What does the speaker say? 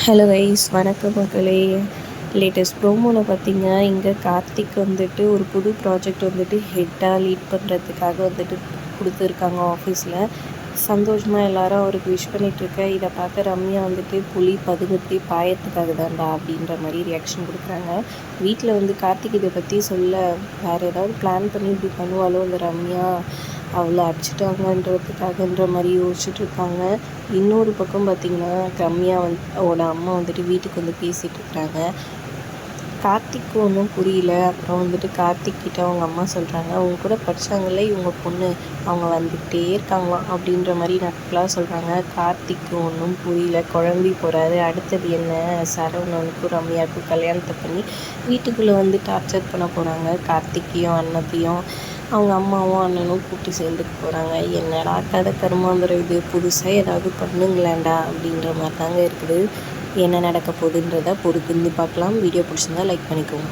Hello guys, வணக்கம் மக்களே. Latest ப்ரோமோவில் பார்த்தீங்க, இங்கே கார்த்திக் வந்துட்டு ஒரு புது ப்ராஜெக்ட் வந்துட்டு ஹெட்டாக லீட் பண்ணுறதுக்காக வந்துட்டு கொடுத்துருக்காங்க ஆஃபீஸில். சந்தோஷமாக எல்லாரும் அவருக்கு விஷ் பண்ணிகிட்ருக்க. இதை பார்த்த ரம்யா வந்துட்டு புலி பதுங்குத்தி பாயத்துக்காக தான்டா அப்படின்ற மாதிரி ரியாக்ஷன் கொடுக்குறாங்க. வீட்டில் வந்து கார்த்திக் இதை பற்றி சொல்ல வேறு ஏதாவது பிளான் பண்ணி இப்படி பண்ணுவாலோ அந்த ரம்யா, அவளை அடிச்சிட்டாங்கன்றதுக்காகன்ற மாதிரி யோசிச்சுட்ருக்காங்க. இன்னொரு பக்கம் பார்த்திங்கன்னா, ரம்யா அவளோட அம்மா வந்துட்டு வீட்டுக்கு வந்து பேசிகிட்டு இருக்கிறாங்க. கார்த்திக்கு ஒன்றும் புரியல. அப்புறம் வந்துட்டு கார்த்திக்கிட்ட அவங்க அம்மா சொல்கிறாங்க, அவங்க கூட படித்தாங்களே இவங்க பொண்ணு, அவங்க வந்துக்கிட்டே இருக்காங்களாம் அப்படின்ற மாதிரி நட்பெலாம் சொல்கிறாங்க. கார்த்திக்கு ஒன்றும் புரியல, குழம்பி போகிறாரு. அடுத்தது என்ன, சரவணனுக்கும் ரம்யாவுக்கும் கல்யாணத்தை பண்ணி வீட்டுக்குள்ளே வந்து டார்ச்சர் பண்ண போகிறாங்க. கார்த்திக்கையும் அண்ணத்தையும் அவங்க அம்மாவும் அண்ணனும் கூட்டி சேர்ந்துக்க போகிறாங்க. என்னடா கதை கருமாந்திரம் இது, புதுசாக ஏதாவது பண்ணுங்களேண்டா அப்படின்ற மாதிரி தாங்க இருக்குது. என்ன நடக்க போகுதுன்றதை பொறுத்திருந்து பார்க்கலாம். வீடியோ பிடிச்சிருந்தா லைக் பண்ணிக்கோங்க.